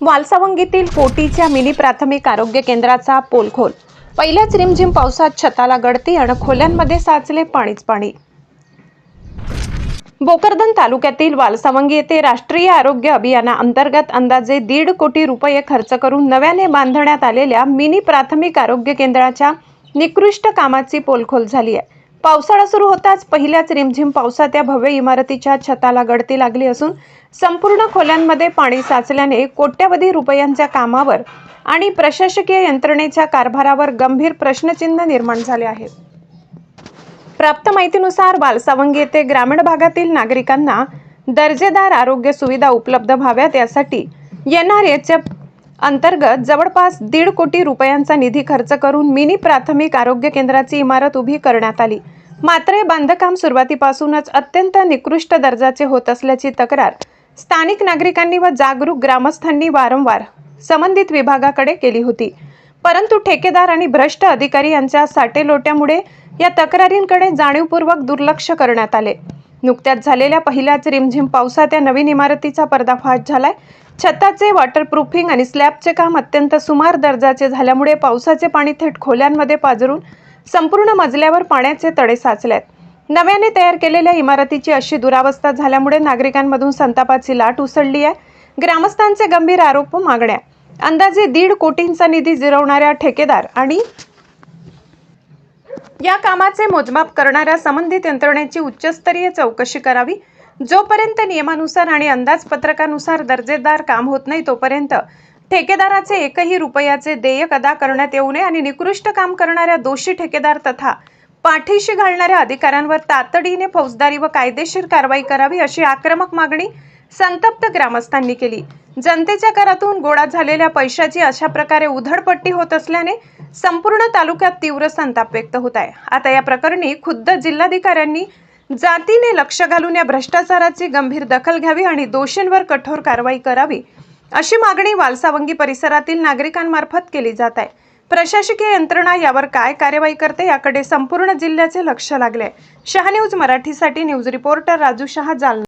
वालसावंगीतील कोटीच्या मिनी प्राथमिक आरोग्य केंद्राचा पोलखोल। पहिल्याच रिमझिम पावसात छताला गळती आणि खोल्यांमध्ये साचले पाणीच पाणी। भोकरदन तालुक्यातील वालसावंगी येथे राष्ट्रीय आरोग्य अभियानाअंतर्गत अंदाजे 1.5 कोटी रुपये खर्च करून नव्याने बांधण्यात आलेल्या मिनी प्राथमिक आरोग्य केंद्राच्या निकृष्ट कामाची पोलखोल झाली आहे। पावसाळा सुरू होताच पहिल्याच रिमझिम पावसात या भव्य इमारतीच्या छताला गळती लागली असून संपूर्ण खोल्यांमध्ये पाणी साचल्याने कोट्यवधी रुपयांच्या कामावर आणि प्रशासकीय यंत्रणेच्या कारभारावर गंभीर प्रश्नचिन्ह निर्माण झाले आहे। प्राप्त माहितीनुसार वालसावंगी येथे ग्रामीण भागातील नागरिकांना दर्जेदार आरोग्य सुविधा उपलब्ध व्हाव्यात यासाठी NRHच्या अंतर्गत जवळपास 1.5 कोटी रुपयांचा निधी खर्च करून मिनी प्राथमिक आरोग्य केंद्राची इमारत उभी करण्यात आली। मात्र हे बांधकाम सुरुवातीपासूनच अत्यंत निकृष्ट दर्जाचे होत असल्याची तक्रार स्थानिक नागरिकांनी व जागरूक ग्रामस्थांनी वारंवार संबंधित विभागाकडे केली होती, परंतु ठेकेदार आणि भ्रष्ट अधिकारी यांच्या साटेलोट्यामुळे या तक्रारींकडे जाणीवपूर्वक दुर्लक्ष करण्यात आले। नुकत्याच झालेल्या पहिल्याच रिमझिम पावसात या नवीन इमारतीचा पर्दाफाश झालाय। छताचे वॉटरप्रूफिंग आणि स्लॅबचे काम अत्यंत सुमार दर्जाचे झाल्यामुळे पावसाचे पाणी थेट खोल्यांमध्ये पाझरून संपूर्ण मजल्यावर पाण्याचे तडे साचलेत। नव्याने तयार केलेल्या इमारतीची अशी दुरावस्था झाल्यामुळे नागरिकांमधून संतापाची लाट उसळली आहे। ग्रामस्थांचे गंभीर आरोप व मागण्या। अंदाजे 1.5 कोटींचा निधी जिरवणाऱ्या ठेकेदार आणि या कामाचे मोजमाप करणाऱ्या संबंधित यंत्रणेची उच्चस्तरीय चौकशी करावी। जोपर्यंत नियमानुसार आणि अंदाजपत्रकानुसार दर्जेदार काम होत नाही तोपर्यंत ठेकेदाराचे एकही रुपयाचे देयक अदा करण्यात येऊ नये आणि निकृष्ट काम करणाऱ्या दोषी ठेकेदार तथा पाठीशी घालणाऱ्या अधिकाऱ्यांवर तातडीने फौजदारी व कायदेशीर कारवाई करावी अशी आक्रमक मागणी संतप्त ग्रामस्थांनी केली। जनतेच्या करातून गोळा झालेल्या पैशाची अशा प्रकारे उधळपट्टी होत असल्याने संपूर्ण तालुक्यात तीव्र संताप व्यक्त होत आहे। आता या प्रकरणी खुद्द जिल्हाधिकाऱ्यांनी जातीने लक्ष घालून या भ्रष्टाचाराची गंभीर दखल घ्यावी आणि दोषींवर कठोर कारवाई करावी अशी मागणी वालसावंगी परिसरातील नागरिकांमार्फत केली जात आहे। प्रशासकीय यंत्रणा यावर काय कार्यवाही करते याकडे संपूर्ण जिल्ह्याचे लक्ष लागले आहे। शहा न्यूज मराठीसाठी न्यूज रिपोर्टर राजू शहा, जालना।